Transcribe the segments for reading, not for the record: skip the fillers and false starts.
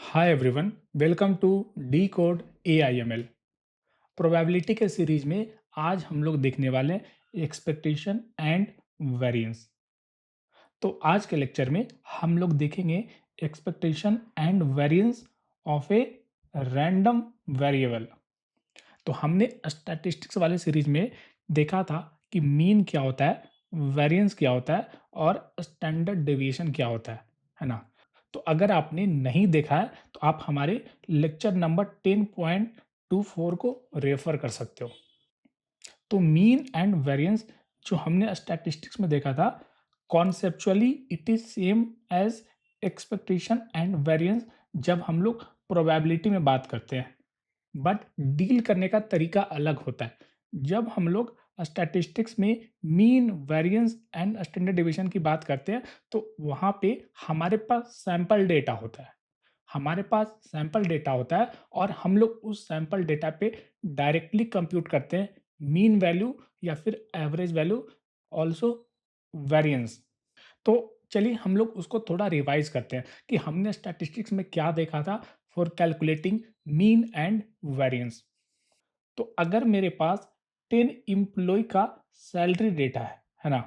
Hi everyone, welcome to the code AIML। Probability के series में आज हम लोग देखने वाले हैं एक्सपेक्टेशन एंड वेरिएंस। तो आज के लेक्चर में हम लोग देखेंगे expectation and variance of a random variable. तो हमने स्टैटिस्टिक्स वाले सीरीज में देखा था कि मीन क्या होता है, वेरिएंस क्या होता है और स्टैंडर्ड डेविएशन क्या होता है ना। तो अगर आपने नहीं देखा है तो आप हमारे लेक्चर नंबर 10.24 को रेफर कर सकते हो। तो मीन एंड वेरिएंस जो हमने स्टैटिस्टिक्स में देखा था, conceptually it is same as expectation and variance जब हम लोग प्रोबेबिलिटी में बात करते हैं, बट डील करने का तरीका अलग होता है। जब हम लोग स्टैटिस्टिक्स में mean, variance and standard deviation की बात करते हैं तो वहाँ पे हमारे पास सैंपल डेटा होता है। हमारे पास सैंपल डेटा होता है और हम लोग उस सैंपल डेटा पे डायरेक्टली कंप्यूट करते हैं मीन वैल्यू या फिर एवरेज वैल्यू, ऑल्सो वेरिएंस। तो चलिए हम लोग उसको थोड़ा रिवाइज करते हैं कि हमने स्टैटिस्टिक्स में क्या देखा था for calculating mean and variance. तो अगर मेरे पास 10 एम्प्लॉय का सैलरी डेटा है ना,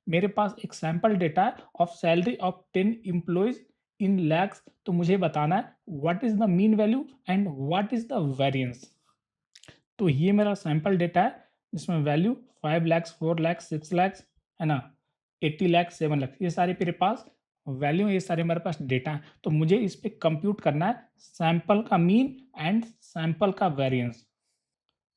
मेरे पास एक सैंपल डेटा है ऑफ सैलरी ऑफ 10 एम्प्लॉयज इन लैक्स, तो मुझे बताना है what is the mean value and what is the variance. तो ये मेरा सैंपल डेटा है जिसमें वैल्यू 5 लैक्स, 4 लैक्स, 6 लैक्स है ना, 80 लैक्स, 7 लैक्स, ये सारे मेरे पास वैल्यू, ये सारे मेरे पास डेटा है। तो मुझे इस पे कंप्यूट करना है सैंपल का मीन एंड सैंपल का वेरिएंस।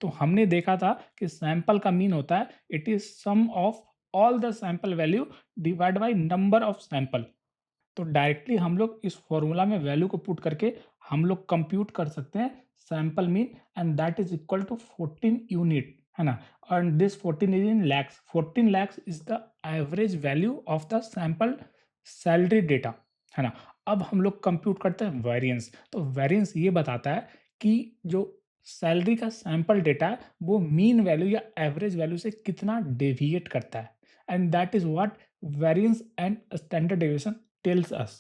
तो हमने देखा था कि सैंपल का मीन होता है it is sum of all the sample value divide by number of sample. तो डायरेक्टली हम लोग इस फॉर्मूला में वैल्यू को पुट करके हम लोग कंप्यूट कर सकते हैं sample mean and that is equal to 14 unit है ना। And this 14 is in lakhs, 14 lakhs is the average value of the sample salary data है ना। अब हम लोग कंप्यूट करते हैं वेरिएंस। तो वेरिएंस ये बताता है कि जो सैलरी का सैंपल डेटा है वो मीन वैल्यू या एवरेज वैल्यू से कितना डेविएट करता है, and that is what variance and standard deviation tells us.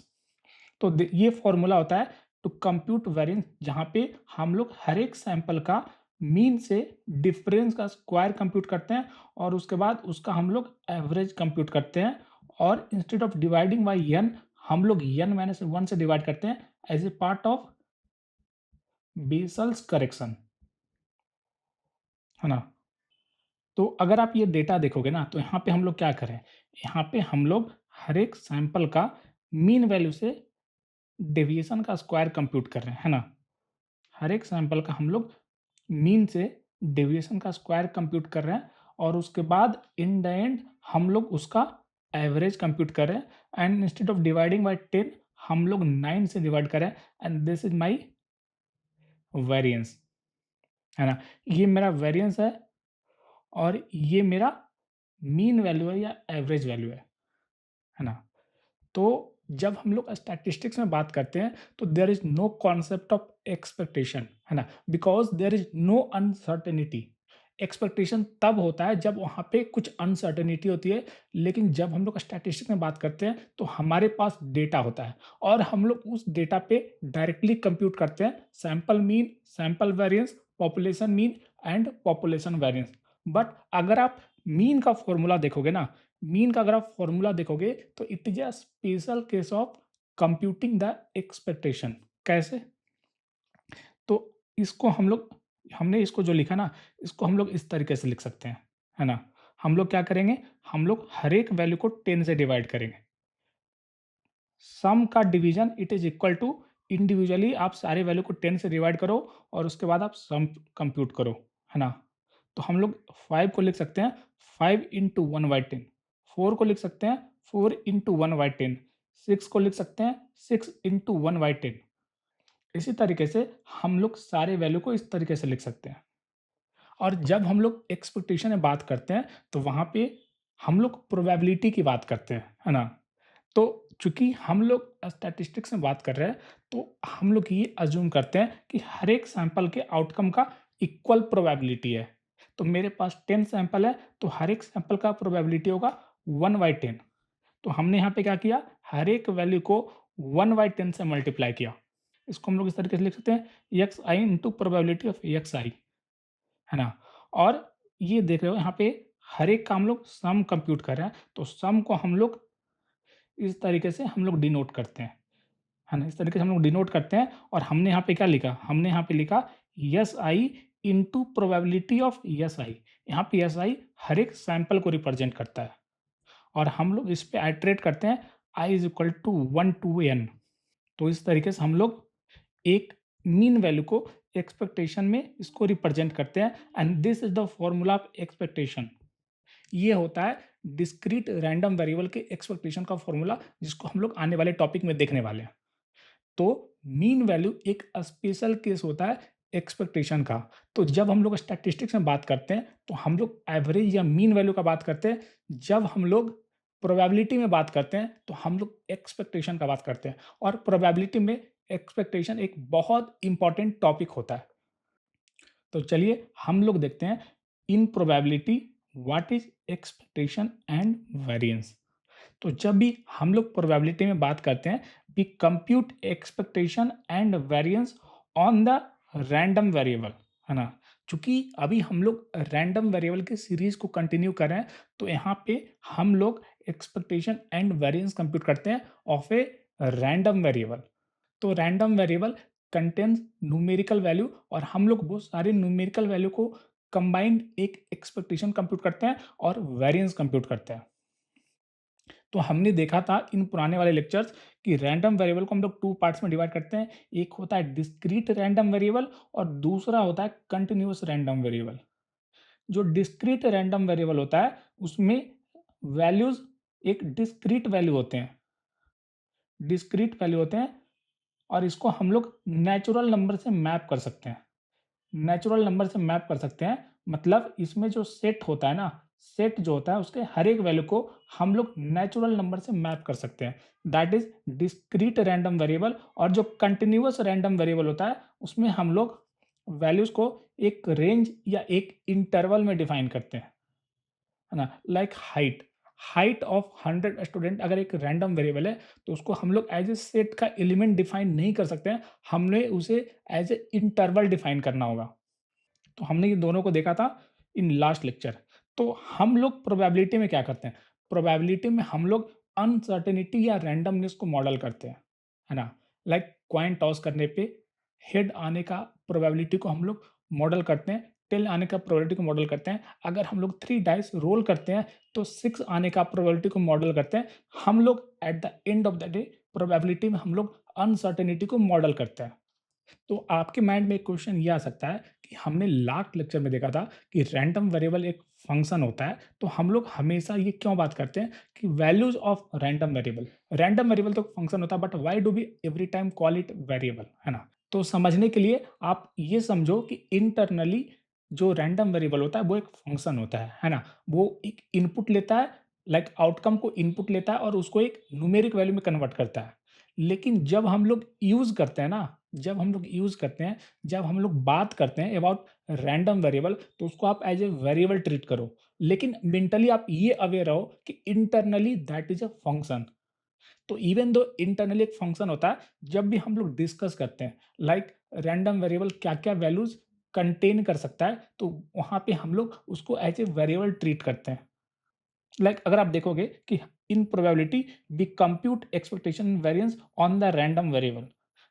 तो ये फॉर्मूला होता है टू कंप्यूट वेरिएंस, जहां पे हम लोग हर एक सैंपल का मीन से डिफरेंस का स्क्वायर कंप्यूट करते हैं और उसके बाद उसका हम लोग एवरेज कंप्यूट करते हैं, और instead of dividing by n हम लोग n माइनस 1 से डिवाइड करते हैं as a part of Bessel's correction है ना। तो अगर आप ये डेटा देखोगे ना तो यहाँ पे हम लोग क्या करें, यहाँ पे हम लोग हर एक सैंपल का मीन वैल्यू से डेविएशन का स्क्वायर कंप्यूट कर रहे हैं है ना। हर एक सैंपल का हम लोग मीन से डेविएशन का स्क्वायर कंप्यूट कर रहे हैं और उसके बाद इन द एंड हम लोग उसका एवरेज कंप्यूट कर रहे हैं, and instead of dividing by 10 हम लोग 9 से डिवाइड करें, and this is my variance है ना। ये मेरा वेरिएंस है और ये मेरा मीन वैल्यू है या एवरेज वैल्यू है ना। तो जब हम लोग स्टैटिस्टिक्स में बात करते हैं तो there is no concept of expectation है ना, because there is no uncertainty. Expectation तब होता है जब वहाँ पे कुछ अनसर्टेनिटी होती है, लेकिन जब हम लोग स्टैटिस्टिक्स में बात करते हैं तो हमारे पास डेटा होता है और हम लोग उस डेटा पे डायरेक्टली कंप्यूट करते हैं sample mean, sample variance, population mean and population variance. But अगर आप मीन का फॉर्मूला देखोगे ना, मीन का अगर आप फॉर्मूला देखोगे तो it is a special case of computing the expectation. कैसे? तो इसको हम लोग, हमने इसको जो लिखा ना, इसको हम लोग इस तरीके से लिख सकते हैं है ना। हम लोग क्या करेंगे, हम लोग हर एक वैल्यू को 10 से डिवाइड करेंगे। सम का division it is equal to individually आप सारे वैल्यू को 10 से डिवाइड करो और उसके बाद आप सम कंप्यूट करो है ना। तो हम लोग 5 को लिख सकते हैं 5 इंटू 1/10, 4 को लिख सकते हैं 4 इंटू 1/10, 6 को लिख सकते हैं 6 इंटू 1/10। इसी तरीके से हम लोग सारे वैल्यू को इस तरीके से लिख सकते हैं। और जब हम लोग एक्सपेक्टेशन में बात करते हैं तो वहाँ पे हम लोग प्रोबेबिलिटी की बात करते हैं है ना। तो चूंकि हम लोग स्टैटिस्टिक्स में बात कर रहे हैं तो हम लोग ये अज्यूम करते हैं कि हर एक सैंपल के आउटकम का इक्वल प्रोबेबिलिटी है। तो मेरे पास 10 सैंपल है तो हर एक सैंपल का प्रोबेबिलिटी होगा 1/10। तो हमने यहाँ पे क्या किया, हर एक वैल्यू को 1/10 से मल्टीप्लाई किया। इसको हम लोग इस तरीके से लिख सकते हैं X I into probability of X I, है ना। और ये देख रहे हो यहाँ पे हर एक का हम लोग सम कंप्यूट कर रहे हैं, तो सम को हम लोग इस तरीके से हम लोग डिनोट करते हैं, है ना। इस तरीके से हम लोग डिनोट करते हैं और हमने यहाँ पे क्या लिखा, हमने यहाँ पे लिखा S I into probability of S I. यहाँ पे एस आई हर एक सैंपल को रिप्रेजेंट करता है और हम लोग इस पे आइट्रेट करते हैं I is equal to 1 to N. तो इस तरीके से हम लोग एक मीन वैल्यू को एक्सपेक्टेशन में इसको रिप्रेजेंट करते हैं and this is the formula of expectation. ये होता है डिस्क्रीट रैंडम वेरिएबल के एक्सपेक्टेशन का फॉर्मूला, जिसको हम लोग आने वाले टॉपिक में देखने वाले हैं। तो मीन वैल्यू एक स्पेशल केस होता है एक्सपेक्टेशन का। तो जब हम लोग स्टैटिस्टिक्स में बात करते हैं तो हम लोग एवरेज या मीन वैल्यू का बात करते हैं। जब हम लोग प्रोबेबिलिटी में बात करते हैं तो हम लोग एक्सपेक्टेशन का बात करते हैं, और प्रोबेबिलिटी में एक्सपेक्टेशन एक बहुत इंपॉर्टेंट टॉपिक होता है। तो चलिए हम लोग देखते हैं इन probability what is expectation and variance. तो जब भी हम लोग प्रोबेबिलिटी में बात करते हैं, we compute expectation and variance on the random variable, है ना। चूंकि अभी हम लोग रैंडम वेरिएबल के सीरीज को कंटिन्यू कर रहे हैं, तो यहाँ पे हम लोग एक्सपेक्टेशन एंड वेरिएंस कंप्यूट करते हैं ऑफ ए रैंडम वेरिएबल। तो random variable contains numerical value, और हम लोग वो सारे न्यूमेरिकल वैल्यू को कंबाइंड एक एक्सपेक्टेशन कंप्यूट करते हैं और वेरिएंस कंप्यूट करते हैं। तो हमने देखा था इन पुराने वाले लेक्चर्स कि रैंडम वेरिएबल को हम लोग टू पार्ट्स में डिवाइड करते हैं। एक होता है डिस्क्रीट रैंडम वेरिएबल और दूसरा होता है कंटिन्यूअस रैंडम वेरिएबल। जो डिस्क्रीट रैंडम वेरिएबल होता है उसमें वैल्यूज एक डिस्क्रीट वैल्यू होते हैं, डिस्क्रीट वैल्यू होते हैं, और इसको हम लोग नेचुरल नंबर से मैप कर सकते हैं। नेचुरल नंबर से मैप कर सकते हैं मतलब इसमें जो सेट होता है ना, सेट जो होता है उसके हर एक वैल्यू को हम लोग नेचुरल नंबर से मैप कर सकते हैं, that is discrete random variable. और जो कंटिन्यूअस रैंडम वेरिएबल होता है उसमें हम लोग वैल्यूज को एक रेंज या एक इंटरवल में डिफाइन करते हैं, है ना। Like height, height of 100 student अगर एक रैंडम वेरिएबल है तो उसको हम लोग एज ए सेट का एलिमेंट डिफाइन नहीं कर सकते हैं, हमने उसे एज ए इंटरवल डिफाइन करना होगा। तो हमने ये दोनों को देखा था इन लास्ट लेक्चर। तो हम लोग प्रोबेबिलिटी में क्या करते हैं, प्रोबेबिलिटी में हम लोग अनसर्टेनिटी या रैंडमनेस को मॉडल करते हैं, है ना। लाइक कॉइन टॉस करने पे हेड आने का प्रोबेबिलिटी को हम लोग मॉडल करते हैं, टेल आने का प्रोबेबिलिटी को मॉडल करते हैं। अगर हम लोग 3 डाइस रोल करते हैं तो 6 आने का प्रोबेबिलिटी को मॉडल करते हैं। हम लोग at the end of the day probability में हम लोग अनसर्टेनिटी को मॉडल करते हैं। तो आपके माइंड में एक क्वेश्चन ये आ सकता है कि हमने लास्ट लेक्चर में देखा था कि रैंडम वेरिएबल एक फंक्शन होता है, तो हम लोग हमेशा ये क्यों बात करते हैं कि values of random variable, random variable तो फंक्शन होता है but why do we every time call it variable, है ना। तो समझने के लिए आप ये समझो कि इंटरनली जो रैंडम वेरिएबल होता है वो एक फंक्शन होता है ना। वो एक इनपुट लेता है, लाइक आउटकम को इनपुट लेता है और उसको एक न्यूमेरिक वैल्यू में कन्वर्ट करता है। लेकिन जब हम लोग यूज करते हैं ना, जब हम लोग यूज़ करते हैं, जब हम लोग बात करते हैं अबाउट रैंडम वेरिएबल, तो उसको आप एज़ ए वेरिएबल ट्रीट करो। लेकिन मेंटली आप ये अवेयर रहो कि internally that is a function. तो इवन दो इंटरनली एक फंक्शन होता है, जब भी हम लोग डिस्कस करते हैं लाइक रैंडम वेरिएबल क्या-क्या वैल्यूज़ कंटेन कर सकता है, तो वहाँ पे हम लोग उसको एज़ ए वेरिएबल ट्रीट करते हैं। लाइक अगर आप देखोगे कि in probability we compute expectation variance on the random variable,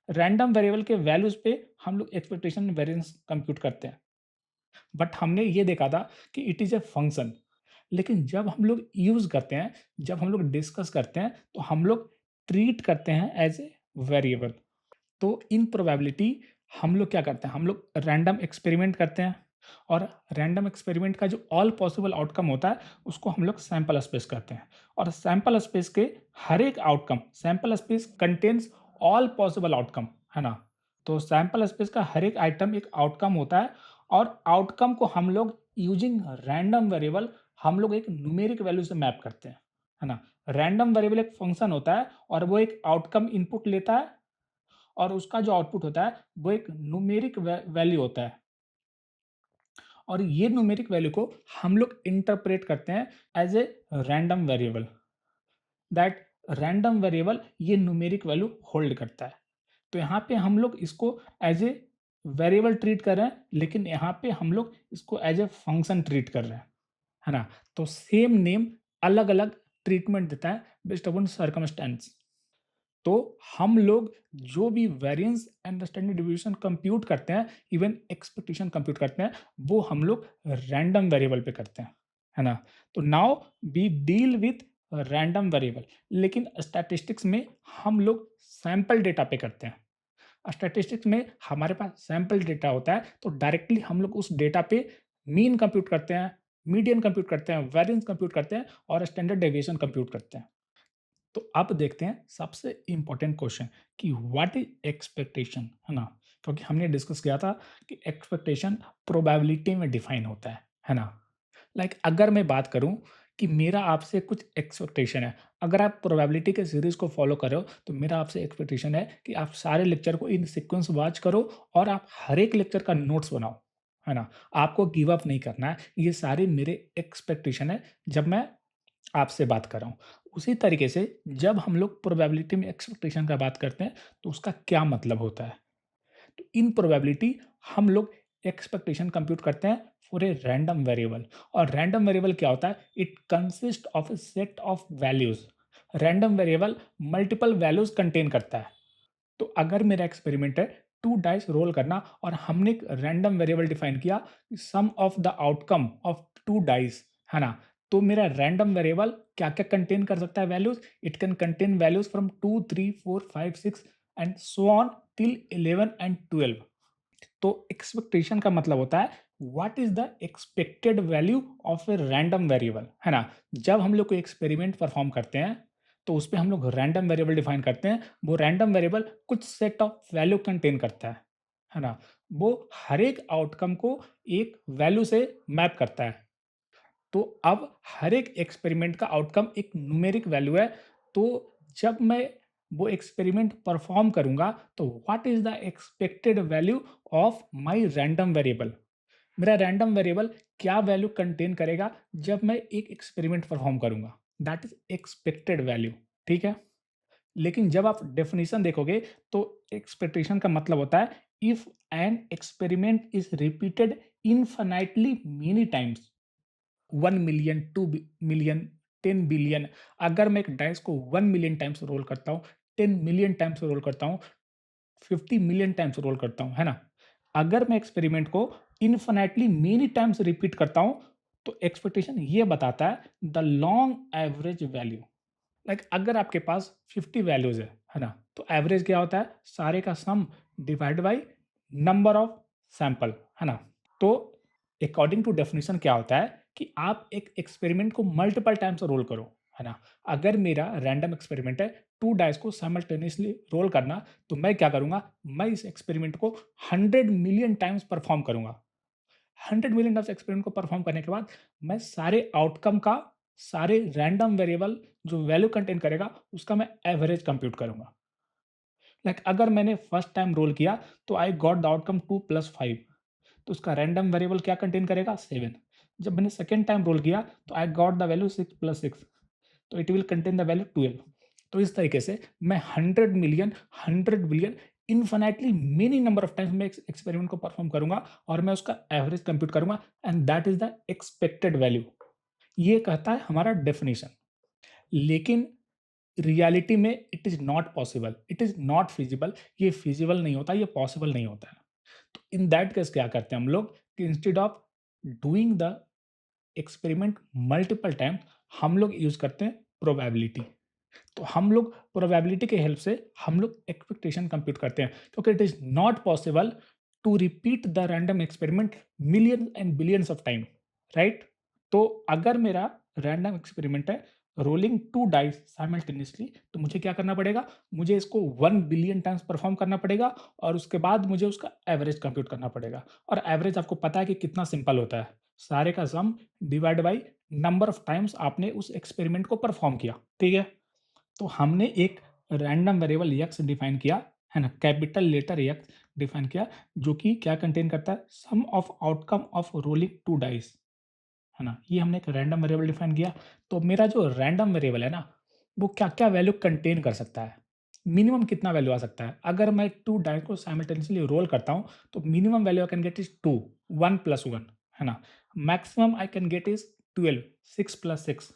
random variable के वैल्यूज पे हम लोग एक्सपेक्टेशन वेरिएंस कंप्यूट करते हैं। बट हमने ये देखा था कि इट इज ए फंक्शन। लेकिन जब हम लोग यूज करते हैं, जब हम लोग डिस्कस करते हैं, तो हम लोग ट्रीट करते हैं एज ए वेरिएबल। तो इन प्रोबेबिलिटी हम लोग क्या करते हैं, हम लोग रैंडम एक्सपेरिमेंट करते हैं, और रैंडम एक्सपेरिमेंट का जो ऑल पॉसिबल आउटकम होता है उसको हम लोग सैंपल स्पेस करते हैं। और सैंपल स्पेस के हर एक outcome, sample space contains all possible outcome, है ना। तो सैंपल स्पेस का हर एक आइटम एक आउटकम होता है, और आउटकम को हम लोग यूजिंग रैंडम वेरिएबल हम लोग एक न्यूमेरिक वैल्यू से मैप करते हैं, है ना। रैंडम वेरिएबल एक फंक्शन होता है और वो एक आउटकम इनपुट लेता है, और उसका जो आउटपुट होता है वो एक न्यूमेरिक वैल्यू होता है। और ये न्यूमेरिक वैल्यू को हम लोग इंटरप्रेट करते हैं as a random variable, that random variable ये न्यूमेरिक वैल्यू होल्ड करता है। तो यहाँ पे हम लोग इसको एज ए वेरिएबल ट्रीट कर रहे हैं, लेकिन यहाँ पे हम लोग इसको एज ए फंक्शन ट्रीट कर रहे हैं, है ना? तो सेम नेम अलग अलग ट्रीटमेंट देता है बेस्ड अपॉन सर्कमस्टेंस। तो हम लोग जो भी variance and standard deviation compute करते हैं, इवन एक्सपेक्टेशन कंप्यूट करते हैं, वो हम लोग रैंडम वेरिएबल पे करते हैं, है ना? तो now we deal with random variable, लेकिन स्टैटिस्टिक्स में हम लोग सैंपल डेटा पे करते हैं। स्टैटिस्टिक्स में हमारे पास सैंपल डेटा होता है, तो डायरेक्टली हम लोग उस डेटा पे मीन कंप्यूट करते हैं, मीडियन कंप्यूट करते हैं, वेरिएंस कंप्यूट करते हैं और स्टैंडर्ड डेविएशन कंप्यूट करते हैं। तो अब देखते हैं सबसे इम्पोर्टेंट क्वेश्चन कि व्हाट इज एक्सपेक्टेशन, है ना? क्योंकि हमने डिस्कस किया था कि एक्सपेक्टेशन प्रोबेबिलिटी में डिफाइन होता है ना? लाइक अगर मैं बात करूं कि मेरा आपसे कुछ एक्सपेक्टेशन है, अगर आप प्रोबेबिलिटी के सीरीज को फॉलो कर रहे हो, तो मेरा आपसे एक्सपेक्टेशन है कि आप सारे लेक्चर को इन सीक्वेंस वॉच करो और आप हर एक लेक्चर का नोट्स बनाओ, है ना? आपको गिव अप नहीं करना है। ये सारे मेरे एक्सपेक्टेशन है जब मैं आपसे बात कर रहा हूँ। उसी तरीके से जब हम लोग प्रोबेबिलिटी में एक्सपेक्टेशन का बात करते हैं, तो उसका क्या मतलब होता है? तो इन प्रोबेबिलिटी हम लोग एक्सपेक्टेशन कंप्यूट करते हैं फॉर ए रैंडम वेरिएबल। और रैंडम वेरिएबल क्या होता है? It consist of A set of values. Random variable multiple values contain करता है। तो अगर मेरा एक्सपेरिमेंट है टू डाइस रोल करना और हमने एक रैंडम वेरिएबल डिफाइन किया sum of the outcome of two dice, है ना? तो मेरा रैंडम वेरिएबल क्या क्या कंटेन कर सकता है values? It can contain values from 2 3 4 5 6 and so on till 11 and 12। तो एक्सपेक्टेशन का मतलब होता है what is the expected value of a random variable, है ना? जब हम लोग कोई एक्सपेरिमेंट परफॉर्म करते हैं, तो उसपे हम लोग रैंडम वेरिएबल डिफाइन करते हैं। वो रैंडम वेरिएबल कुछ सेट ऑफ वैल्यू कंटेन करता है ना? वो हर एक आउटकम को एक वैल्यू से मैप करता है। तो अब हर एक एक्सपेरिमेंट का आउटकम एक न्यूमेरिक वैल्यू है। तो जब मैं वो एक्सपेरिमेंट परफॉर्म करूंगा, तो what is the expected value of my random variable? मेरा रैंडम वेरिएबल क्या वैल्यू कंटेन करेगा जब मैं एक एक्सपेरिमेंट परफॉर्म करूंगा? That is expected value. ठीक है? लेकिन जब आप डेफिनेशन देखोगे, तो एक्सपेक्टेशन का मतलब होता है if an experiment is repeated infinitely many times, 1 million, 2 million, 10 billion. अगर मैं एक डाइस को 1 मिलियन टाइम्स रोल करता हूँ, 10 मिलियन टाइम्स रोल करता हूँ, 50 मिलियन टाइम्स रोल करता हूँ, है ना? अगर मैं एक्सपेरिमेंट को इनफिनिटली मेनी टाइम्स रिपीट करता हूँ, तो एक्सपेक्टेशन ये बताता है the long average value. Like अगर आपके पास 50 वैल्यूज है ना? तो एवरेज क्या होता है? सारे का sum divide by number of sample, है ना? तो अकॉर्डिंग टू डेफिनेशन क्या होता है कि आप एक एक्सपेरिमेंट को मल्टीपल टाइम्स रोल करो, है ना? अगर मेरा रैंडम एक्सपेरिमेंट है टू डाइस को साइमल्टेनियसली रोल करना, तो मैं क्या करूंगा? मैं इस एक्सपेरिमेंट को 100 मिलियन टाइम्स परफॉर्म करूंगा। 100 मिलियन टाइम्स एक्सपेरिमेंट को परफॉर्म करने के बाद मैं सारे आउटकम का, सारे रैंडम वेरिएबल जो वैल्यू कंटेन करेगा, उसका मैं एवरेज कंप्यूट करूंगा। लाइक अगर मैंने फर्स्ट टाइम रोल किया, तो आई गॉट द आउटकम 2 + 5, तो उसका रैंडम वेरिएबल क्या कंटेन करेगा? 7। जब मैंने सेकंड टाइम रोल किया, तो आई गॉट द वैल्यू 6 + 6, तो it will contain the value 12। तो इस तरीके से मैं 100 million, 100 billion, infinitely many number of times मैं एक्सपेरिमेंट को परफॉर्म करूंगा और मैं उसका एवरेज कंप्यूट करूंगा, and that is the expected value. ये कहता है हमारा डेफिनेशन। लेकिन रियलिटी में it is not possible, it is not feasible. ये फिजिबल नहीं होता, ये पॉसिबल नहीं होता है। तो इन दैट केस क्या करते हैं हम लोग कि instead of doing the experiment multiple time, हम लोग यूज करते हैं प्रोबेबिलिटी। तो हम लोग प्रोबेबिलिटी के हेल्प से हम लोग एक्सपेक्टेशन कंप्यूट करते हैं, क्योंकि it is not possible to repeat the random experiment million and billions of time, right? तो अगर मेरा रैंडम एक्सपेरिमेंट है रोलिंग टू डाइस साइमल्टेनियसली, तो मुझे क्या करना पड़ेगा? मुझे इसको 1 बिलियन टाइम्स परफॉर्म करना पड़ेगा और उसके बाद मुझे उसका एवरेज कंप्यूट करना पड़ेगा। और एवरेज आपको पता है कि कितना सिंपल होता है, सारे का sum divide by number of times आपने उस एक्सपेरिमेंट को परफॉर्म किया। ठीक है? तो हमने एक रैंडम वेरिएबल एक्स डिफाइन किया, है ना? कैपिटल लेटर एक्स डिफाइन किया, जो कि क्या कंटेन करता है? Sum of outcome of rolling two dice, है ना? ये हमने एक रैंडम वेरिएबल डिफाइन किया। तो मेरा जो रैंडम वेरिएबल है ना, वो क्या क्या वैल्यू कंटेन कर सकता है? मिनिमम कितना वैल्यू आ सकता है? अगर मैं 2 डाइस को साइमल्टेनियसली रोल करता हूँ, तो minimum value I can get is 2, 1 plus 1, है ना? Maximum I can get is 12, 6 plus 6,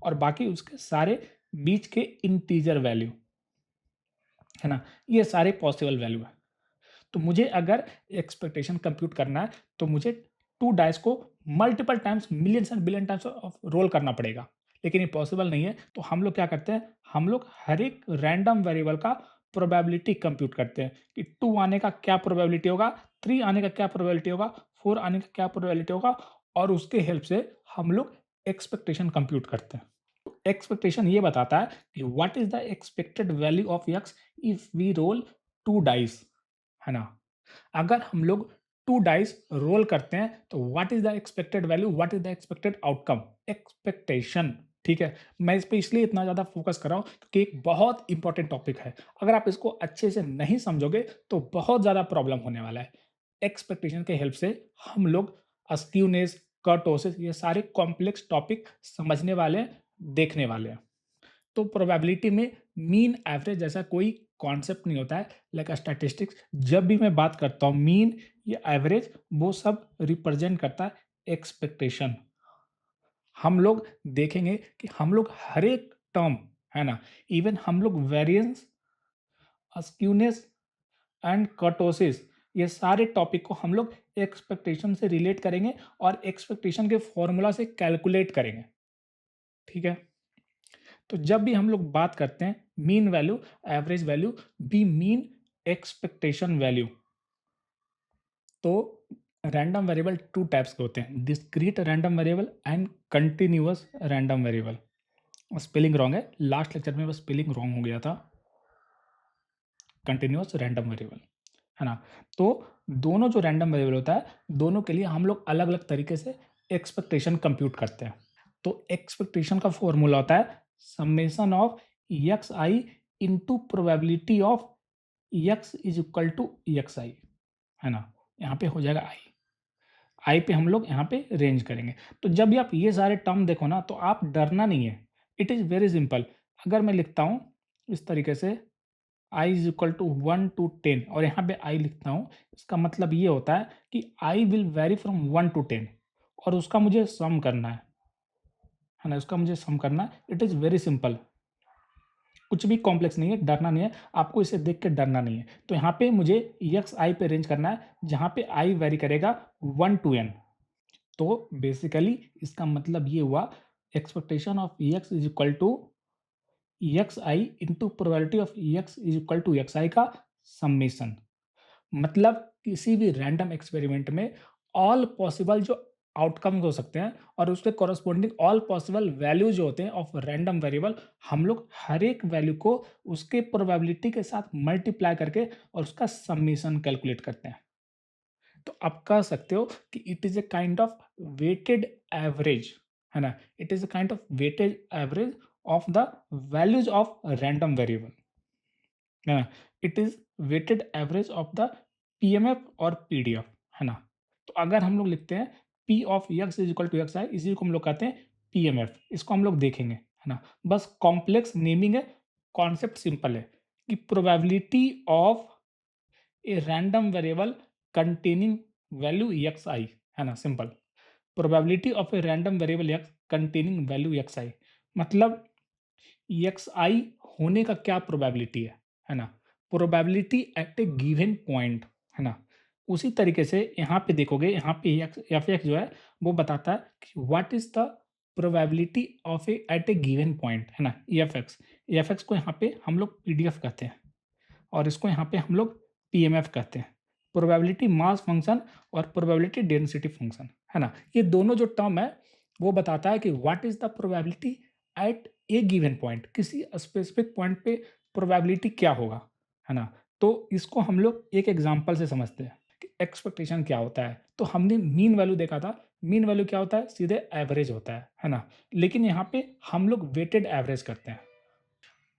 और बाकी उसके सारे बीच के इंटीजर वैल्यू, है ना? ये सारे पॉसिबल वैल्यू है। तो मुझे अगर एक्सपेक्टेशन कंप्यूट करना है, तो मुझे 2 डाइस को multiple times, millions and billion times of roll करना पड़ेगा। लेकिन ये पॉसिबल नहीं है, तो हम लोग क्या करते हैं, हम लोग हर एक रैंडम वेरिएबल का प्रोबेबिलिटी कंप्यूट करते हैं कि 2 आने का क्या प्रोबेबिलिटी होगा, 3 आने का क्या प्रोबेबिलिटी होगा, 4 आने का क्या प्रोबेबिलिटी होगा, और उसके हेल्प से हम लोग एक्सपेक्टेशन कंप्यूट करते हैं। तो एक्सपेक्टेशन ये बताता है कि what is the expected value of X if we roll 2 dice, है ना? अगर हम लोग 2 डाइस रोल करते हैं, तो what is the expected value, what is the expected outcome? Expectation, ठीक है? मैं इस पे इसलिए इतना ज़्यादा फोकस कर रहा हूँ क्योंकि एक बहुत इंपॉर्टेंट टॉपिक है। अगर आप इसको अच्छे से नहीं समझोगे, तो बहुत ज़्यादा प्रॉब्लम होने वाला है। एक्सपेक्टेशन के हेल्प से हम लोग अस्क्यूनेस, कर्टोसिस, ये सारे कॉम्प्लेक्स टॉपिक समझने वाले हैं, देखने वाले हैं। तो प्रोबेबिलिटी में मीन एवरेज जैसा कोई कॉन्सेप्ट नहीं होता है, लाइक स्टैटिस्टिक्स। जब भी मैं बात करता हूँ मीन या एवरेज, वो सब रिप्रेजेंट करता है एक्सपेक्टेशन। हम लोग देखेंगे कि हम लोग हर एक टर्म, है ना, इवन हम लोग वेरिएंस, स्क्यूनेस एंड कर्टोसिस, ये सारे टॉपिक को हम लोग एक्सपेक्टेशन से रिलेट करेंगे और एक्सपेक्टेशन के फॉर्मूला से कैलकुलेट करेंगे, ठीक है? तो जब भी हम लोग बात करते हैं mean value, average value, be mean expectation value, तो रैंडम वेरिएबल 2 टाइप्स के होते हैं, discrete random variable and continuous random variable. Spelling wrong है, लास्ट लेक्चर में बस स्पेलिंग रॉन्ग हो गया था, कंटिन्यूअस रैंडम वेरिएबल, है ना? तो दोनों जो रैंडम वेरिएबल होता है, दोनों के लिए हम लोग अलग अलग तरीके से एक्सपेक्टेशन कंप्यूट करते हैं। तो एक्सपेक्टेशन का फॉर्मूला होता है summation of X I into probability of X is equal to X I, है ना? यहाँ पे हो जाएगा आई, आई पे हम लोग यहाँ पे रेंज करेंगे। तो जब भी आप ये सारे टर्म देखो ना, तो आप डरना नहीं है, इट इज़ वेरी सिंपल। अगर मैं लिखता हूँ इस तरीके से, i is equal to 1 to 10, और यहाँ पे i लिखता हूँ, इसका मतलब ये होता है कि i will vary from 1 to 10, और उसका मुझे सम करना है ना? उसका मुझे सम करना है। इट इज़ वेरी सिंपल, कुछ भी कॉम्प्लेक्स नहीं है, डरना नहीं है, आपको इसे देख के डरना नहीं है। तो यहाँ पे मुझे एक्स आई पे रेंज करना है, जहाँ पे i वेरी करेगा 1 टू n। तो बेसिकली इसका मतलब ये हुआ, expectation of X is equal to X I into probability of X is equal to X I का समेशन। मतलब किसी भी रैंडम एक्सपेरिमेंट में ऑल पॉसिबल जो आउटकम्स हो सकते हैं और उसके कॉरस्पॉन्डिंग ऑल पॉसिबल वैल्यू जो होते हैं ऑफ रैंडम वेरिएबल, हम लोग हर एक वैल्यू को उसके प्रोबेबिलिटी के साथ मल्टीप्लाई करके और उसका समेशन कैलकुलेट करते हैं। तो आप कह सकते हो कि it is a kind of weighted average, है ना? It is a kind of weighted average of the values of random variable, है ना? It is weighted average of the PMF और पीडीएफ, है ना? तो अगर हम लोग लिखते हैं P of X is equal to X I, इसी को हम लोग कहते हैं पीएमएफ। इसको हम लोग देखेंगे, है ना? बस कॉम्प्लेक्स नेमिंग है, कॉन्सेप्ट सिंपल है कि probability of a random variable containing value X I, है ना? Simple, probability of a random variable X containing value X I, मतलब एक्स आई होने का क्या प्रोबेबिलिटी है ना? Probability at a given point, है ना? उसी तरीके से यहाँ पे देखोगे, यहाँ पे एक्स एफ एक्स जो है वो बताता है कि what is the probability of a at a given point, है ना? एफ एक्स को यहाँ पे हम लोग पीडीएफ कहते हैं और इसको यहाँ पे हम लोग पीएमएफ कहते हैं, प्रोबेबिलिटी मास फंक्शन और प्रोबेबिलिटी डेंसिटी फंक्शन, है ना? ये दोनों जो टर्म है वो बताता है कि what is the probability at a given point, किसी स्पेसिफिक पॉइंट पे प्रोबेबिलिटी क्या होगा, है ना? तो इसको हम लोग एक एग्जांपल से समझते हैं कि एक्सपेक्टेशन क्या होता है। तो हमने मीन वैल्यू देखा था, मीन वैल्यू क्या होता है? सीधे एवरेज होता है ना? लेकिन यहाँ पे हम लोग वेटेड एवरेज करते हैं।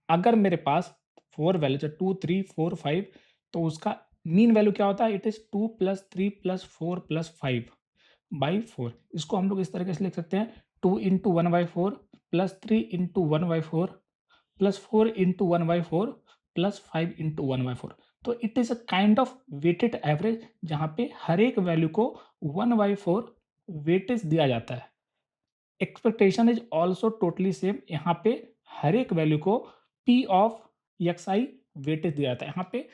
अगर मेरे पास 4 वैल्यूज है, 2, 3, 4, 5, तो उसका मीन वैल्यू क्या होता है? It is 2 plus 3 plus 4 plus 5 by 4। इसको हम लोग इस तरीके से लिख सकते हैं, 2 into 1 by 4 plus 3 into 1 by 4 plus 4 into 1 by 4 plus 5 into 1/4। तो it is a kind of weighted average जहाँ पे हर एक वैल्यू को 1/4 वेटेज दिया जाता है। Expectation is also totally same. यहाँ पे हर एक वैल्यू को P of X I weightage दिया जाता है। यहाँ पे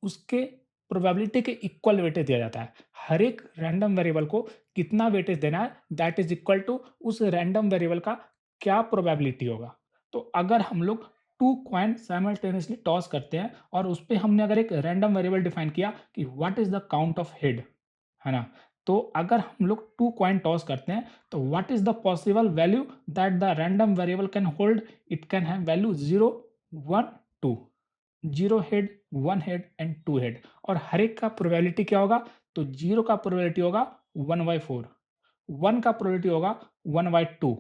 उसके प्रोबेबिलिटी के इक्वल वेटेज दिया जाता है। हर एक रैंडम वेरिएबल को कितना वेटेज देना है दैट इज इक्वल टू उस रैंडम वेरिएबल का क्या प्रोबेबिलिटी होगा। तो अगर हम लोग टू कॉइन साइमल्टेनियसली टॉस करते हैं और उस पे हमने अगर एक रैंडम वेरिएबल डिफाइन किया कि what is the count of head, है ना? तो अगर हम लोग टू कॉइन टॉस करते हैं तो what is the possible value that the random variable can hold? It can have value 0, 1, 2। 0 head, 1 head and 2 head. और हर एक का प्रोबेबिलिटी क्या होगा? तो 0 का प्रोबेबिलिटी होगा 1/4, 1 का प्रोबेबिलिटी होगा 1/2,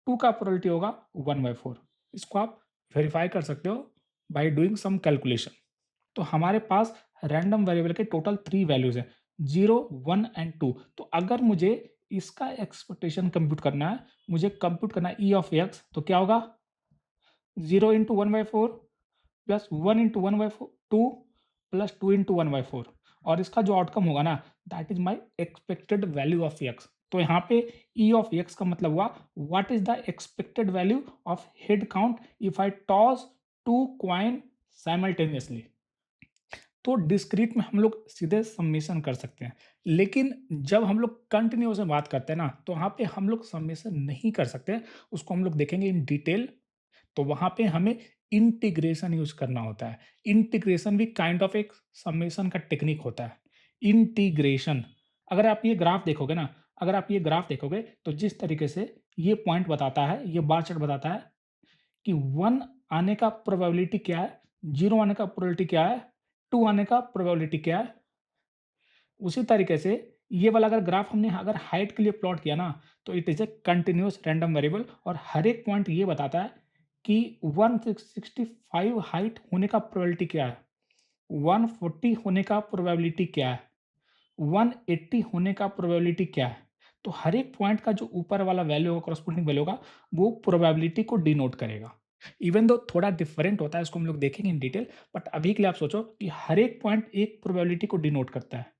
2 का प्रोबेबिलिटी होगा 1/4। इसको आप वेरीफाई कर सकते हो बाय डूइंग सम कैलकुलेशन। तो हमारे पास रैंडम वेरिएबल के टोटल 3 वैल्यूज़ हैं, 0, 1 एंड 2। तो अगर मुझे इसका एक्सपेक्टेशन कंप्यूट करना है, मुझे कंप्यूट करना है ई ऑफ एक्स, तो क्या होगा? 0 into 1/4 plus 1 into 1/2 plus 2 into 1/4। और इसका जो आउटकम होगा ना that is my expected value of X. तो यहाँ पे ई ऑफ एक्स का मतलब हुआ what is the expected value of head count if I toss two coin simultaneously. तो डिस्क्रीट में हम लोग सीधे समेशन कर सकते हैं, लेकिन जब हम लोग कंटिन्यूअस में बात करते हैं ना तो वहाँ पे हम लोग समेशन नहीं कर सकते। उसको हम लोग देखेंगे इन डिटेल। तो वहाँ पे हमें इंटीग्रेशन यूज़ करना होता है। इंटीग्रेशन भी काइंड ऑफ एक समेशन का टेक्निक होता है। इंटीग्रेशन, अगर आप ये ग्राफ देखोगे ना, अगर आप ये ग्राफ देखोगे तो जिस तरीके से ये पॉइंट बताता है, ये बार चार्ट बताता है कि 1 आने का प्रोबेबिलिटी क्या है, 0 आने का प्रोबेबिलिटी क्या है, 2 आने का प्रोबेबिलिटी क्या है। उसी तरीके से ये वाला अगर ग्राफ हमने अगर हाइट के लिए प्लॉट किया ना तो it is a continuous random variable और हर एक पॉइंट ये बताता है कि 165 हाइट होने का प्रोबेबिलिटी क्या है, 140 होने का प्रोबेबिलिटी क्या है, 180 होने का प्रोबेबिलिटी क्या है। तो हर एक पॉइंट का जो ऊपर वाला वैल्यू होगा, कॉरस्पॉन्डिंग वैल्यू होगा, वो प्रोबेबिलिटी को डिनोट करेगा। इवन दो थोड़ा डिफरेंट होता है, इसको हम लोग देखेंगे इन डिटेल, बट अभी के लिए आप सोचो कि हर एक पॉइंट एक प्रोबेबिलिटी को डिनोट करता है।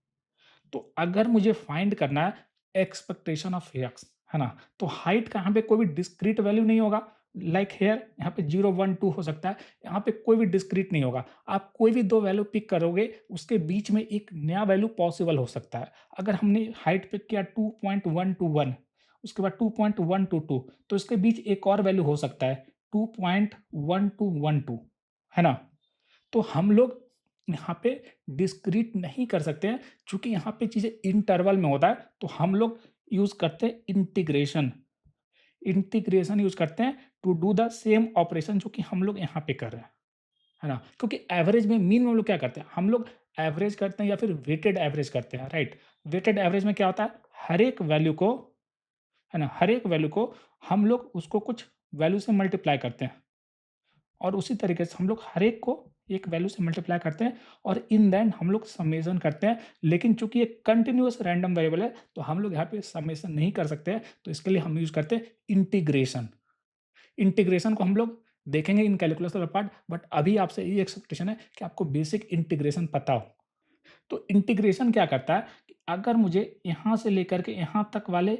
तो अगर मुझे फाइंड करना है एक्सपेक्टेशन ऑफ एक्स, है ना? तो हाइट का यहाँ पे कोई भी डिस्क्रीट वैल्यू नहीं होगा। लाइक हेयर यहाँ पे 0, 1, 2 हो सकता है। यहाँ पे कोई भी डिस्क्रीट नहीं होगा। आप कोई भी 2 वैल्यू पिक करोगे, उसके बीच में एक नया वैल्यू पॉसिबल हो सकता है। अगर हमने हाइट पिक किया 2.121, उसके बाद 2.122, तो इसके बीच एक और वैल्यू हो सकता है 2.1212, है ना? तो हम लोग यहाँ पे डिस्क्रीट नहीं कर सकते हैं, चूँकि यहाँ पे चीज़ें इंटरवल में होता है, तो हम लोग यूज़ करते हैं इंटीग्रेशन। इंटीग्रेशन यूज़ करते हैं to do the same operation जो कि हम लोग यहाँ पे कर रहे हैं, है ना? क्योंकि एवरेज में मीन में हम लोग क्या करते हैं? हम लोग एवरेज करते हैं या फिर वेटेड एवरेज करते हैं, राइट? वेटेड एवरेज में क्या होता है? हर एक वैल्यू को, है ना? हर एक वैल्यू को हम लोग उसको कुछ वैल्यू से मल्टीप्लाई करते हैं। और उसी तरीके से हम लोग हर एक को एक वैल्यू से मल्टीप्लाई करते हैं और इन द एंड हम लोग समेशन करते हैं। लेकिन चूंकि ये कंटिन्यूअस रैंडम वेरिएबल है तो हम लोग यहाँ पे समेशन नहीं कर सकते हैं, तो इसके लिए हम यूज करते हैं इंटीग्रेशन। इंटीग्रेशन को हम लोग देखेंगे इन कैलकुलस वाला पार्ट, बट अभी आपसे ये एक्सपेक्टेशन है कि आपको बेसिक इंटीग्रेशन पता हो। तो इंटीग्रेशन क्या करता है कि अगर मुझे यहाँ से लेकर के यहाँ तक वाले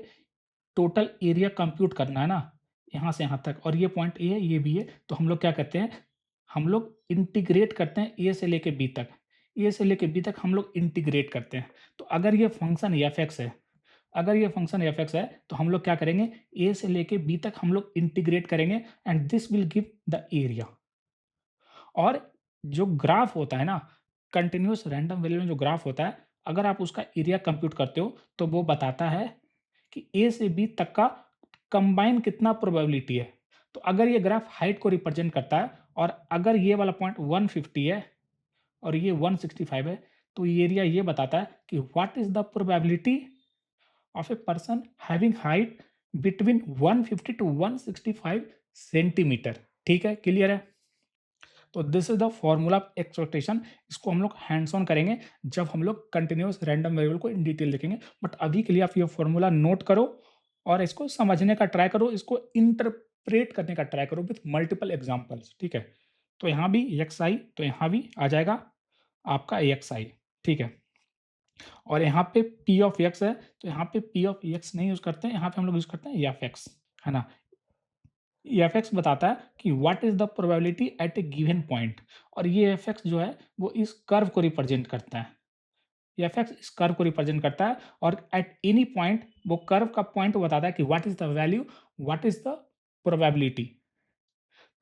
टोटल एरिया कंप्यूट करना है ना, यहाँ से यहाँ तक, और ये पॉइंट ए है, ये बी है, तो हम लोग क्या करते हैं? हम लोग इंटीग्रेट करते हैं ए से लेके बी तक। ए से लेके बी तक हम लोग इंटीग्रेट करते हैं। तो अगर ये फंक्शन एफ एक्स है, अगर ये फंक्शन एफ एक्स है, तो हम लोग क्या करेंगे? ए से लेके बी तक हम लोग इंटीग्रेट करेंगे and this will give the area. और जो ग्राफ होता है ना, कंटिन्यूअस रैंडम वेरिएबल में जो ग्राफ होता है, अगर आप उसका एरिया कंप्यूट करते हो, तो वो बताता है कि ए से बी तक का कंबाइन कितना प्रोबेबिलिटी है। तो अगर ये ग्राफ हाइट को रिप्रेजेंट करता है और अगर ये वाला पॉइंट 150 है और ये 165 है, तो ये एरिया ये बताता है कि what is the probability of a person having height between 150 to 165 centimeter. ठीक है, क्लियर है? तो this is the formula of expectation. इसको हम लोग हैंड्स ऑन करेंगे जब हम लोग कंटिन्यूअस रैंडम वेरिएबल को इन डिटेल देखेंगे। बट अभी के लिए आप ये फॉर्मूला नोट करो और इसको समझने का ट्राई करो, इसको इंटरप्रेट करने का ट्राई करो विथ मल्टीपल एग्जांपल्स। ठीक है? तो यहाँ भी xi, तो यहाँ भी आ जाएगा आपका xi, ठीक है। और यहाँ पे p ऑफ x है, तो यहाँ पे p ऑफ x नहीं यूज़ करते हैं, यहाँ पे हम लोग यूज़ करते हैं fx, है ना? fx बताता है कि what is the probability at a given point, और ये fx जो है वो इस कर्व को रिप्रेजेंट करता है। fx इस कर्व को रिप्रेजेंट करता है और एट एनी पॉइंट वो कर्व का पॉइंट बताता है कि what is the value, what is the probability.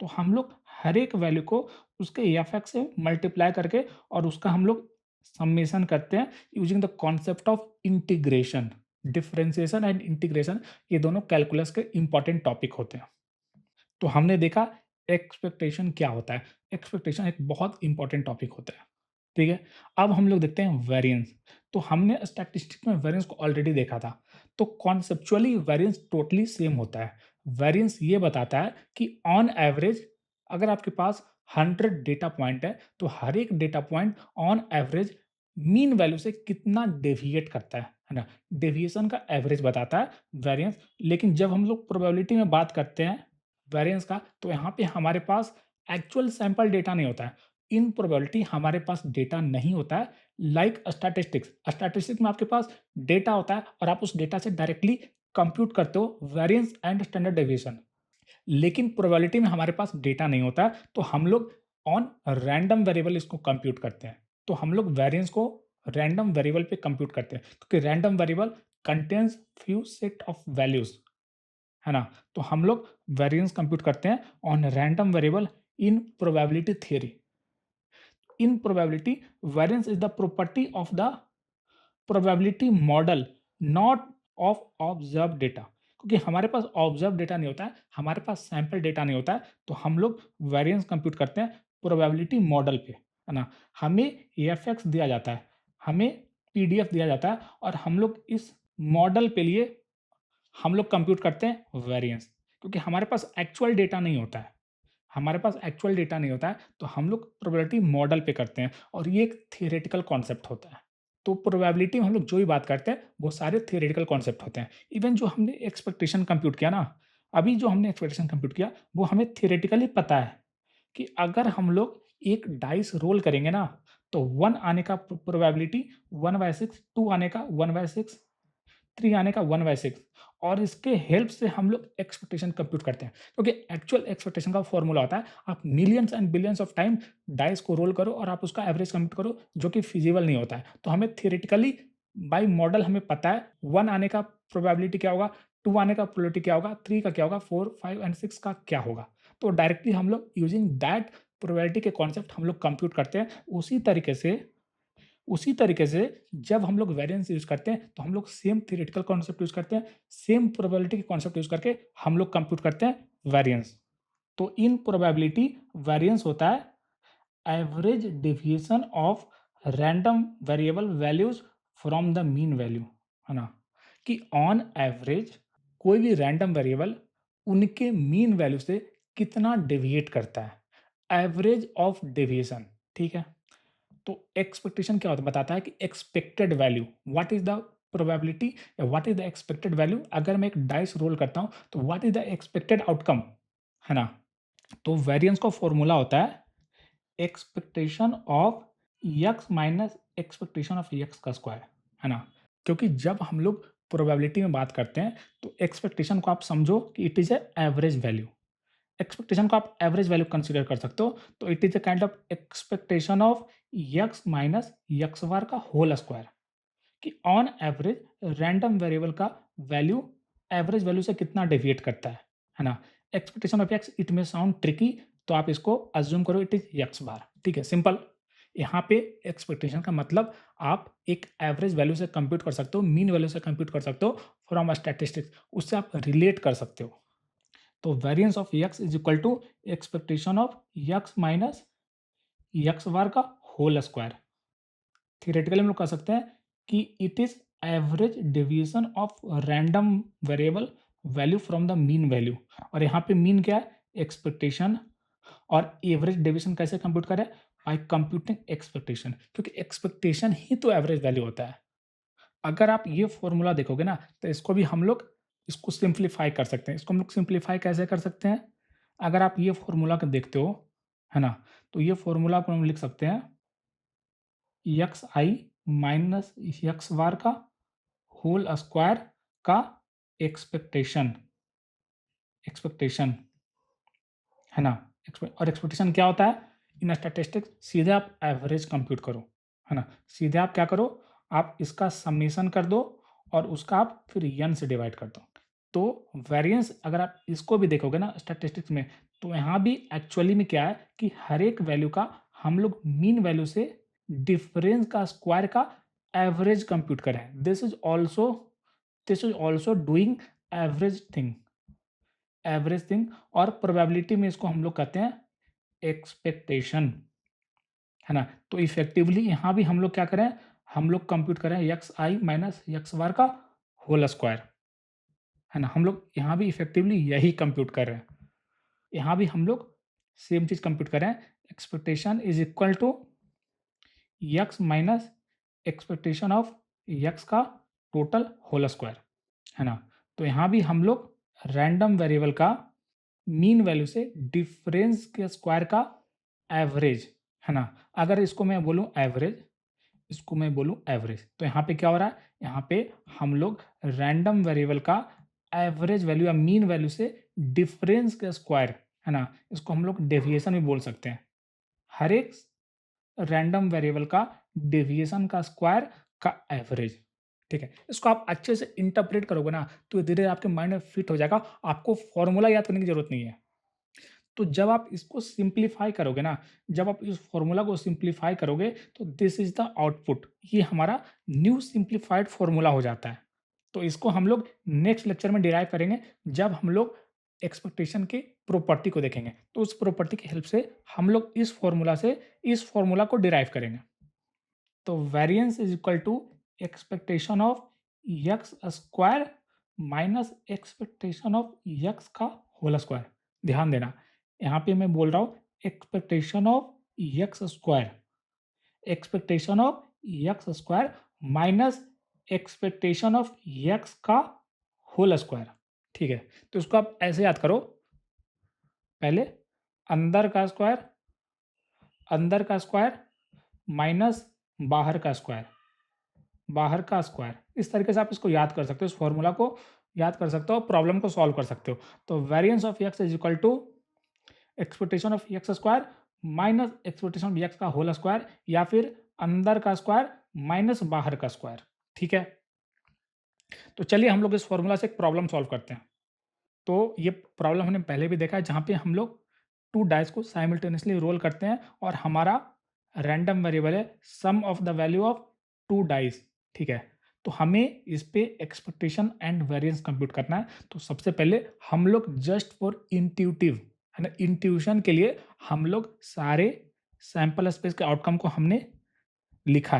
तो हम लोग हर एक वैल्यू को उसके fx से मल्टीप्लाई करके और उसका हम लोग समेशन करते हैं using the concept of integration. Differentiation and integration ये दोनों कैलकुलस के इंपॉर्टेंट टॉपिक होते हैं। तो हमने देखा एक्सपेक्टेशन क्या होता है। एक्सपेक्टेशन एक बहुत इंपॉर्टेंट टॉपिक होता है, ठीक है। अब हम लोग देखते हैं वेरिएंस। तो हमने स्टैटिस्टिक्स में वेरिएंस को ऑलरेडी देखा था। तो कॉन्सेप्चुअली वेरिएंस टोटली सेम होता है। वेरिएंस ये बताता है कि ऑन एवरेज अगर आपके पास 100 डेटा पॉइंट है तो हर एक data point on average mean value से कितना डेविएट करता है ना। डेविएशन का एवरेज बताता है वेरिएंस। लेकिन जब हम लोग प्रोबेबिलिटी में बात करते हैं वेरिएंस का, तो यहाँ पे हमारे पास एक्चुअल सैंपल डेटा नहीं होता है। इन प्रोबेबिलिटी हमारे पास डेटा नहीं होता है लाइक स्टैटिस्टिक्स। स्टैटिस्टिक्स में आपके पास डेटा होता है और आप उस डेटा से डायरेक्टली कंप्यूट करते हो वेरिएंस एंड स्टैंडर्ड डेविएशन। लेकिन प्रोबेबिलिटी में हमारे पास डेटा नहीं होता है, तो हम लोग ऑन रैंडम वेरिएबल इसको कंप्यूट करते हैं। तो हम लोग वेरिएंस को रैंडम वेरिएबल पे कंप्यूट करते हैं क्योंकि random variable contains few set of values, है ना। तो हम लोग वेरिएंस कंप्यूट करते हैं on random variable in probability theory. In probability variance is the property of the probability model, not of observe data. क्योंकि हमारे पास ऑब्जर्व डेटा नहीं होता है, हमारे पास सैंपल डेटा नहीं होता है, तो हम लोग वेरिएंस कंप्यूट करते हैं प्रोबेबिलिटी मॉडल पे, है ना। हमें एफएक्स दिया जाता है, हमें पीडीएफ दिया जाता है और हम लोग इस मॉडल पे लिए हम लोग कंप्यूट करते हैं वेरिएंस। क्योंकि हमारे पास एक्चुअल डेटा नहीं होता है, हमारे पास एक्चुअल डेटा नहीं होता है, तो हम लोग प्रोबेबिलिटी मॉडल पे करते हैं और ये एक थियोरेटिकल कॉन्सेप्ट होता है। तो प्रोबेबिलिटी में हम लोग जो भी बात करते हैं वो सारे थियोरेटिकल कॉन्सेप्ट होते हैं। इवन जो हमने एक्सपेक्टेशन कंप्यूट किया ना, अभी जो हमने एक्सपेक्टेशन कंप्यूट किया वो हमें थियोरेटिकली पता है कि अगर हम लोग एक डाइस रोल करेंगे ना, तो 1 आने का प्रोबेबिलिटी 1/6, 2 आने का 1/6, 3 आने का 1/6, और इसके हेल्प से हम लोग एक्सपेक्टेशन कंप्यूट करते हैं। क्योंकि एक्चुअल एक्सपेक्टेशन का फॉर्मूला होता है आप millions and billions of time dice को रोल करो और आप उसका एवरेज कंप्यूट करो, जो कि फिजिबल नहीं होता है। तो हमें थियोरेटिकली बाय मॉडल हमें पता है 1 आने का प्रोबेबिलिटी क्या होगा, 2 आने का प्रोबेबिलिटी क्या होगा, 3 का क्या होगा, 4, 5 एंड 6 का क्या होगा। तो डायरेक्टली हम लोग यूजिंग दैट प्रोबेबिलिटी के कॉन्सेप्ट हम लोग कंप्यूट करते हैं। उसी तरीके से जब हम लोग वेरिएंस यूज़ करते हैं, तो हम लोग सेम थ्योरेटिकल कॉन्सेप्ट यूज़ करते हैं, सेम प्रोबेबिलिटी के कॉन्सेप्ट यूज़ करके हम लोग कंप्यूट करते हैं वेरिएंस। तो इन प्रोबेबिलिटी वेरिएंस होता है average deviation of random variable values from the mean value, है ना। कि ऑन एवरेज कोई भी रैंडम वेरिएबल उनके मीन वैल्यू से कितना डेविएट करता है, एवरेज ऑफ डेविएशन, ठीक है। तो एक्सपेक्टेशन क्या होता है, बताता है कि expected value what is the probability या what is the expected value. अगर मैं एक डाइस रोल करता हूं तो what is the expected outcome, है ना। तो वेरिएंस का फॉर्मूला होता है expectation of X minus expectation of X का स्क्वायर, है ना। क्योंकि जब हम लोग प्रोबेबिलिटी में बात करते हैं तो एक्सपेक्टेशन को आप समझो कि it is A average value. Expectation को आप एवरेज वैल्यू कंसीडर कर सकते हो, तो it is a kind of expectation of X minus X bar का होल स्क्वायर। कि ऑन एवरेज रैंडम वेरिएबल का वैल्यू एवरेज वैल्यू से कितना डेविएट करता है ना। एक्सपेक्टेशन ऑफ यक्स इट में साउंड ट्रिकी, तो आप इसको अज्यूम करो इट इज यक्स बार, ठीक है, सिंपल। यहाँ पे एक्सपेक्टेशन का मतलब आप एक एवरेज वैल्यू से कंप्यूट कर सकते हो, मीन वैल्यू से कंप्यूट कर सकते हो फ्रॉम स्टैटिस्टिक्स, उससे आप रिलेट कर सकते हो। तो variance of X is equal to expectation of X minus X bar का होल स्क्वायर। थियोरेटिकली हम लोग कह सकते हैं कि it is average deviation of random variable value from the mean value. और यहाँ पे मीन क्या है, एक्सपेक्टेशन। और एवरेज डेविएशन कैसे कंप्यूट करें, बाय कंप्यूटिंग एक्सपेक्टेशन, क्योंकि एक्सपेक्टेशन ही तो एवरेज वैल्यू होता है। अगर आप ये फॉर्मूला देखोगे ना, तो इसको भी हम लोग इसको सिंप्लीफाई कर सकते हैं। इसको हम लोग सिंप्लीफाई कैसे कर सकते हैं, अगर आप ये फॉर्मूला को देखते हो, है ना? तो ये फ़ॉर्मूला को हम लिख सकते हैं एक्स आई माइनस एक्स बार का होल स्क्वायर का एक्सपेक्टेशन एक्सपेक्टेशन है ना? और एक्सपेक्टेशन क्या होता है? इन स्टैटिस्टिक्स सीधे आप एवरेज कंप्यूट करो, है ना? सीधे आप क्या करो, आप इसका समेशन कर दो और उसका आप फिर n से डिवाइड कर दो। तो वेरिएंस अगर आप इसको भी देखोगे ना स्टैटिस्टिक्स में, तो यहाँ भी एक्चुअली में क्या है कि हर एक वैल्यू का हम लोग मीन वैल्यू से डिफरेंस का स्क्वायर का एवरेज कंप्यूट करें। This is also doing average thing और प्रोबेबिलिटी में इसको हम लोग कहते हैं एक्सपेक्टेशन, है ना? तो इफेक्टिवली यहाँ भी हम लोग क्या करें, हम लोग कंप्यूट करें एक्स आई माइनस एक्स बार का होल स्क्वायर, है ना? हम लोग यहाँ भी इफेक्टिवली यही कंप्यूट कर रहे हैं। यहाँ भी हम लोग सेम चीज़ कंप्यूट कर रहे हैं, expectation is equal to X minus expectation of X का टोटल होल स्क्वायर, है ना? तो यहाँ भी हम लोग रैंडम वेरिएबल का मीन वैल्यू से डिफरेंस के स्क्वायर का एवरेज, है ना? अगर इसको मैं बोलूँ एवरेज, इसको मैं बोलूँ एवरेज, तो यहाँ पे क्या हो रहा है? यहाँ पे हम लोग रैंडम वेरिएबल का एवरेज वैल्यू या मीन वैल्यू से डिफरेंस के स्क्वायर, है ना? इसको हम लोग डेविएशन भी बोल सकते हैं। हर एक रैंडम वेरिएबल का डेविएशन का स्क्वायर का एवरेज, ठीक है? इसको आप अच्छे से इंटरप्रेट करोगे ना, तो धीरे-धीरे आपके माइंड में फिट हो जाएगा। आपको फॉर्मूला याद करने की ज़रूरत नहीं है। तो जब आप इसको सिंप्लीफाई करोगे ना, जब आप इस फॉर्मूला को सिंप्लीफाई करोगे, तो दिस इज़ द आउटपुट। ये हमारा न्यू सिंप्लीफाइड फॉर्मूला हो जाता है। तो इसको हम लोग नेक्स्ट लेक्चर में डिराइव करेंगे, जब हम लोग एक्सपेक्टेशन की प्रॉपर्टी को देखेंगे। तो उस प्रॉपर्टी की हेल्प से हम लोग इस फॉर्मूला से इस फॉर्मूला को डिराइव करेंगे। तो variance is equal to expectation of X square minus expectation of X का होल स्क्वायर। ध्यान देना, यहाँ पे मैं बोल रहा हूँ expectation of expectation of X square minus expectation of X का होल स्क्वायर, ठीक है? तो इसको आप ऐसे याद करो, पहले अंदर का स्क्वायर, अंदर का स्क्वायर माइनस बाहर का स्क्वायर, बाहर का स्क्वायर। इस तरीके से आप इसको याद कर सकते हो, इस फॉर्मूला को याद कर सकते हो, प्रॉब्लम को सॉल्व कर सकते हो। तो variance of X is equal to expectation of X square minus expectation of X का होल स्क्वायर, या फिर अंदर का स्क्वायर माइनस बाहर का स्क्वायर, ठीक है? तो चलिए हम लोग इस फॉर्मूला से एक प्रॉब्लम सॉल्व करते हैं। तो ये प्रॉब्लम हमने पहले भी देखा है, जहाँ पे हम लोग 2 डाइस को साइमल्टेनियसली रोल करते हैं और हमारा रैंडम वेरिएबल है sum of the value of 2 dice, ठीक है? तो हमें इस पे एक्सपेक्टेशन एंड वेरिएंस कंप्यूट करना है। तो सबसे पहले हम लोग जस्ट फॉर इंट्यूटिव, है ना, इंट्यूशन के लिए हम लोग सारे सैंपल स्पेस के आउटकम को हमने लिखा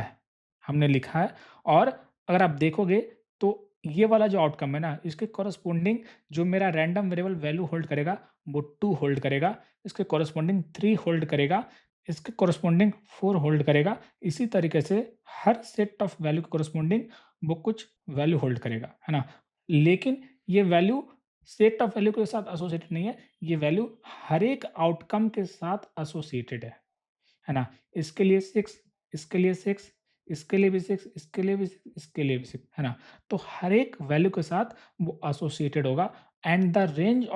है और अगर आप देखोगे तो ये वाला जो आउटकम है ना, इसके कॉरस्पॉन्डिंग जो मेरा रैंडम वेरिएबल वैल्यू होल्ड करेगा वो 2 होल्ड करेगा, इसके कॉरस्पॉन्डिंग 3 होल्ड करेगा, इसके कॉरस्पॉन्डिंग 4 होल्ड करेगा। इसी तरीके से हर सेट ऑफ वैल्यू के कॉरस्पॉन्डिंग वो कुछ वैल्यू होल्ड करेगा, है ना? लेकिन ये वैल्यू सेट ऑफ वैल्यू के साथ एसोसिएटेड नहीं है, ये वैल्यू हर एक आउटकम के साथ एसोसिएटेड है ना? इसके लिए 6, इसके लिए 6, इसके लिए भी 6, इसके लिए भी 6, इसके लिए भी 6, है ना? तो हर एक वैल्यू के साथ वो एसोसिएटेड होगा and the range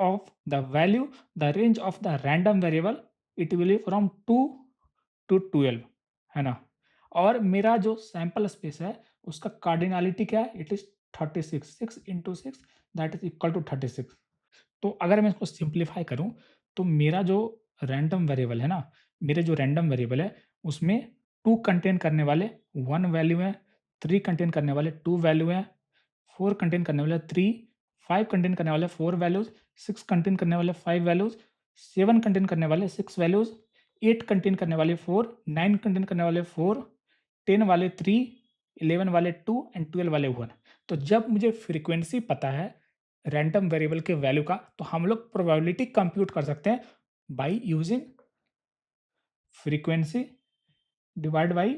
of the random variable it will be from 2 to 12, है ना? और मेरा जो सैंपल स्पेस है उसका कार्डिनैलिटी क्या है? It is 36, 6 into 6 that is equal to 36। तो अगर मैं इसको सिंप्लीफाई करूँ, तो मेरा जो रैंडम वेरिएबल है ना, मेरे जो रैंडम वेरिएबल है, उसमें 2 कंटेन करने वाले 1 वैल्यू है, 3 कंटेन करने वाले 2 वैल्यू हैं, 4 कंटेन करने वाले 3, 5 कंटेन करने वाले 4 वैल्यूज़, 6 कंटेन करने वाले 5 वैल्यूज़, 7 कंटेन करने वाले 6 वैल्यूज़, 8 कंटेन करने वाले 4, 9 कंटेन करने वाले 4, 10 वाले 3, 11 वाले 2 एंड 12 वाले 1। तो जब मुझे फ्रीक्वेंसी पता है रैंडम वेरिएबल के वैल्यू का, तो हम लोग प्रोबेबिलिटी कंप्यूट कर सकते हैं by using frequency divide by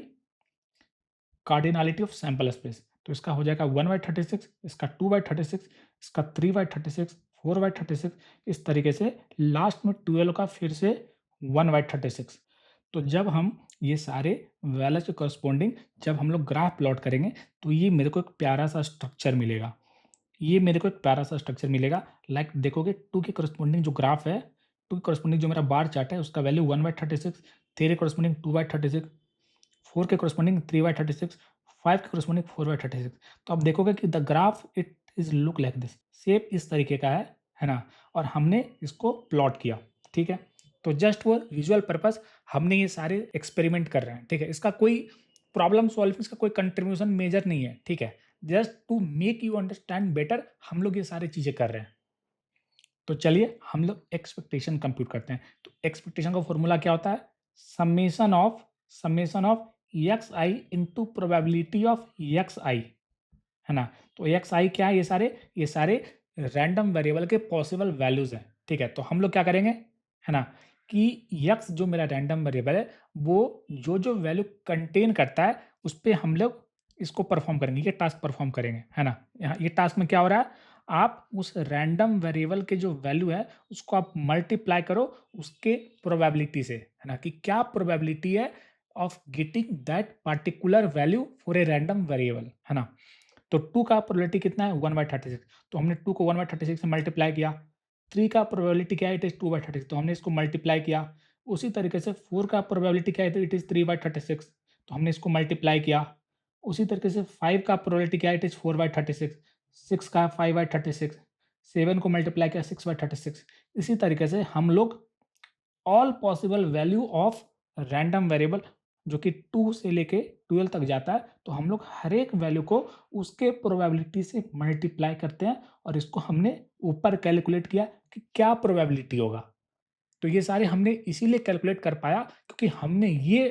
cardinality of sample space. तो इसका हो जाएगा 1/36, इसका 2/36, इसका 3/36, 4/36। इस तरीके से लास्ट में 12 का फिर से 1/36। तो जब हम ये सारे वैल्यूज के करस्पॉन्डिंग जब हम लोग ग्राफ प्लॉट करेंगे तो ये मेरे को एक प्यारा सा स्ट्रक्चर मिलेगा। ये मेरे को एक प्यारा सा स्ट्रक्चर मिलेगा। लाइक देखोगे 2 के करस्पॉन्डिंग जो ग्राफ है, 2 के करस्पॉन्डिंग जो मेरा बार चार्ट है उसका वैल्यू 1/36, 3 के करस्पॉन्डिंग 2/36, 4 के करस्पॉन्डिंग 3/36, 5 के करस्पॉन्डिंग 4/36। तो आप देखोगे कि the graph it is look like this, shape इस तरीके का है ना? और हमने इसको प्लॉट किया, ठीक है? तो जस्ट फॉर विजुअल पर्पस हमने ये सारे एक्सपेरिमेंट कर रहे हैं, ठीक है? इसका कोई प्रॉब्लम सॉल्विंग का कोई कंट्रीब्यूशन मेजर नहीं है, ठीक है? Just to make you understand better हम लोग ये सारी चीजें कर रहे हैं। तो चलिए हम लोग एक्सपेक्टेशन कंप्यूट करते हैं। तो एक्सपेक्टेशन का फॉर्मूला क्या होता है? Summation of X I into probability of X I, है ना? तो एक्स आई क्या है? ये सारे रैंडम वेरिएबल के पॉसिबल वैल्यूज हैं, ठीक है? तो हम लोग क्या करेंगे, है ना, कि एक्स जो मेरा रैंडम वेरिएबल है वो जो वैल्यू कंटेन करता है उस पर हम लोग इसको परफॉर्म करेंगे, ये टास्क परफॉर्म करेंगे, है ना? यहाँ ये टास्क में क्या हो रहा है, आप उस रैंडम वेरिएबल के जो वैल्यू है उसको आप मल्टीप्लाई करो उसके प्रोबेबिलिटी से, है ना, कि क्या प्रोबेबिलिटी है of getting that particular value for a random variable, है ना? तो 2 का प्रोबेबिलिटी कितना है? 1/36। तो हमने 2 को 1/36 से मल्टीप्लाई किया। 3 का प्रोबेबिलिटी क्या है? इट इज़ 2/36, तो हमने इसको मल्टीप्लाई किया। उसी तरीके से 4 का प्रोबेबिलिटी क्या है? तो इट इज़ 3/36, तो हमने इसको मल्टीप्लाई किया। उसी तरीके से 5 का प्रोबेबिलिटी क्या है? It is 4/36। 6 का 5/36, 7 को मल्टीप्लाई किया 6/36। इसी तरीके से हम लोग all possible value of random variable जो कि 2 से लेके 12 तक जाता है, तो हम लोग हर एक वैल्यू को उसके प्रोबेबिलिटी से मल्टीप्लाई करते हैं और इसको हमने ऊपर कैलकुलेट किया कि क्या प्रोबेबिलिटी होगा। तो ये सारे हमने इसीलिए कैलकुलेट कर पाया क्योंकि हमने ये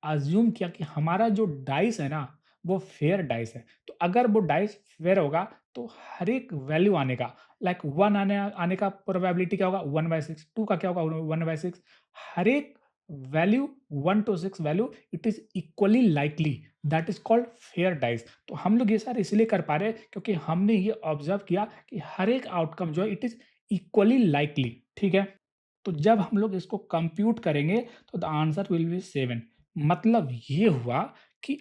अज़्यूम किया कि हमारा जो डाइस है ना, वो फेयर डाइस है। तो अगर वो डाइस फेयर होगा तो हर एक वैल्यू आने का, लाइक 1 आने आने का प्रोबेबिलिटी क्या होगा? 1/6, 2 का क्या होगा? 1/6। हर एक value 1 to 6 value it is equally likely, that is called fair dice. तो हम लोग ये सारे इसलिए कर पा रहे हैं क्योंकि हमने ये ऑब्ज़र्व किया कि हर एक आउटकम जो है इट इज़ इक्वली लाइकली, ठीक है? तो जब हम लोग इसको कंप्यूट करेंगे तो द आंसर विल बी 7। मतलब ये हुआ कि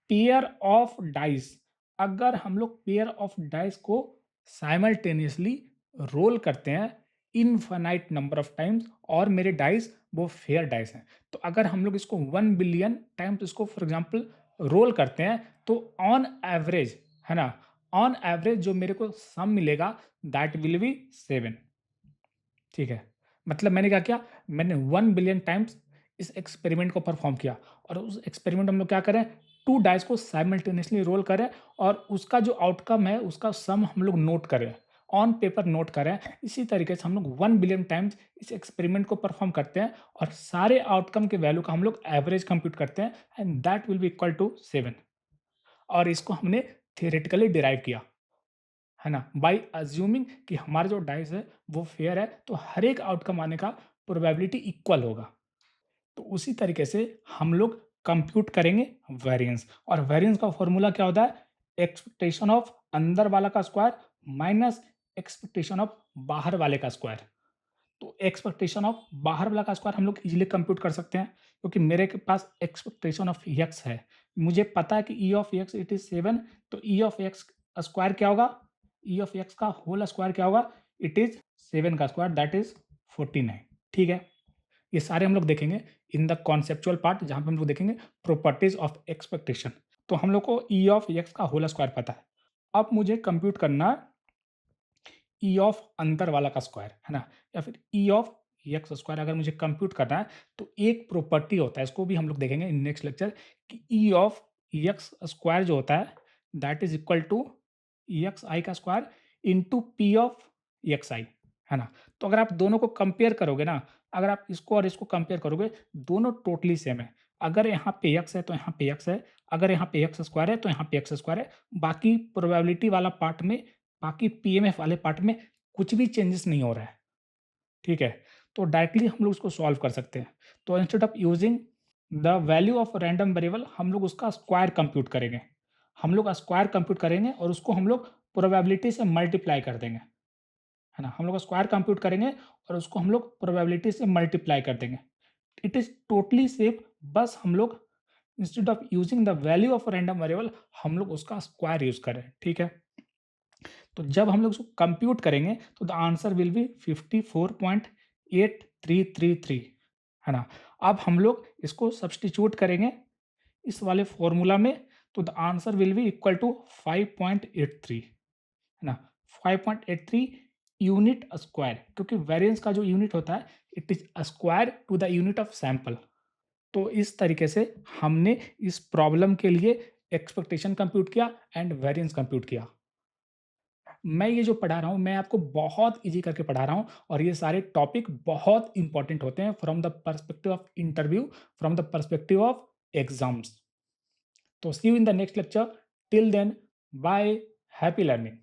पेयर ऑफ डाइस अगर हम लोग पेयर ऑफ डाइस को साइमल्टेनियसली रोल करते हैं इनफाइनाइट नंबर ऑफ टाइम्स और मेरे डाइस वो फेयर डाइस हैं, तो अगर हम लोग इसको 1 बिलियन टाइम्स इसको फॉर एग्जांपल रोल करते हैं तो ऑन एवरेज, है ना, ऑन एवरेज जो मेरे को सम मिलेगा दैट विल बी 7, ठीक है? मतलब मैंने क्या किया, मैंने 1 बिलियन टाइम्स इस एक्सपेरिमेंट को परफॉर्म किया और उस एक्सपेरिमेंट में हम लोग क्या करें, 2 डाइस को साइमल्टेनियसली रोल करें और उसका जो आउटकम है उसका सम हम लोग नोट करें, ऑन पेपर नोट करें। इसी तरीके से हम लोग 1 बिलियन टाइम्स इस एक्सपेरिमेंट को परफॉर्म करते हैं और सारे आउटकम के वैल्यू का हम लोग एवरेज कंप्यूट करते हैं and that will be equal to 7 और इसको हमने थियोरेटिकली डिराइव किया, है ना? बाय अज्यूमिंग कि हमारा जो डाइस है वो फेयर है तो हर एक आउटकम आने का प्रोबेबिलिटी इक्वल होगा। तो उसी तरीके से हम लोग कंप्यूट करेंगे वेरिएंस और वेरिएंस का फॉर्मूला क्या होता है? एक्सपेक्टेशन ऑफ अंदर वाला का स्क्वायर माइनस एक्सपेक्टेशन ऑफ बाहर वाले का स्क्वायर। तो एक्सपेक्टेशन ऑफ बाहर वाला का स्क्वायर हम लोग इजीली कंप्यूट कर सकते हैं क्योंकि मेरे के पास एक्सपेक्टेशन ऑफ एक्स है। मुझे पता है कि ई ऑफ एक्स इट इज 7, तो ई ऑफ एक्स स्क्वायर क्या होगा? ई ऑफ एक्स का होल स्क्वायर क्या होगा? इट इज 7 का स्क्वायर दैट इज 49, ठीक है? ये सारे हम लोग देखेंगे इन द कॉन्सेप्चुअल पार्ट जहाँ पे हम लोग देखेंगे प्रॉपर्टीज ऑफ एक्सपेक्टेशन। तो हम लोग को ई ऑफ एक्स का होल स्क्वायर पता है। अब मुझे कंप्यूट करना ई ऑफ अंदर वाला का स्क्वायर, है ना, या फिर ई ऑफ एक्स स्क्वायर अगर मुझे कंप्यूट करना है तो एक प्रॉपर्टी होता है, इसको भी हम लोग देखेंगे इन नेक्स्ट लेक्चर, कि ई ऑफ एक्स स्क्वायर जो होता है that is equal to X I का square into P of X I, है ना? तो अगर आप दोनों को कंपेयर करोगे ना, अगर आप इसको और इसको कंपेयर करोगे दोनों टोटली सेम है। अगर यहाँ पे एक्स है तो यहाँ पे एक्स है, अगर यहाँ पे एक्स स्क्वायर है तो यहाँ पे एक्स स्क्वायर है। बाकी प्रोबेबिलिटी वाला पार्ट में, बाकी पीएमएफ वाले पार्ट में कुछ भी चेंजेस नहीं हो रहा है, ठीक है? तो डायरेक्टली हम लोग उसको सॉल्व कर सकते हैं। तो instead of using the value of random variable हम लोग उसका स्क्वायर कंप्यूट करेंगे। हम लोग स्क्वायर कंप्यूट करेंगे और उसको हम लोग प्रोबेबिलिटी से मल्टीप्लाई कर देंगे, है ना? हम लोग स्क्वायर कंप्यूट करेंगे और उसको हम लोग प्रोबेबिलिटी से मल्टीप्लाई कर देंगे। इट इज़ टोटली सेफ, बस हम लोग instead of using the value of random variable हम लोग उसका स्क्वायर यूज़ करें, ठीक है? तो जब हम लोग उसको कंप्यूट करेंगे तो द आंसर विल बी 54.8333, है ना? अब हम लोग इसको सब्स्टिट्यूट करेंगे इस वाले फॉर्मूला में, तो the answer will be equal to 5.83, है ना? 5.83 यूनिट स्क्वायर, क्योंकि वेरिएंस का जो यूनिट होता है it is square to the unit of sample. तो इस तरीके से हमने इस प्रॉब्लम के लिए एक्सपेक्टेशन कंप्यूट किया एंड वेरिएंस कंप्यूट किया। मैं ये जो पढ़ा रहा हूँ, मैं आपको बहुत ईज़ी करके पढ़ा रहा हूँ और ये सारे टॉपिक बहुत इम्पोर्टेंट होते हैं from the perspective of interview, from the perspective of exams. तो see you in the next lecture, till then bye, happy learning.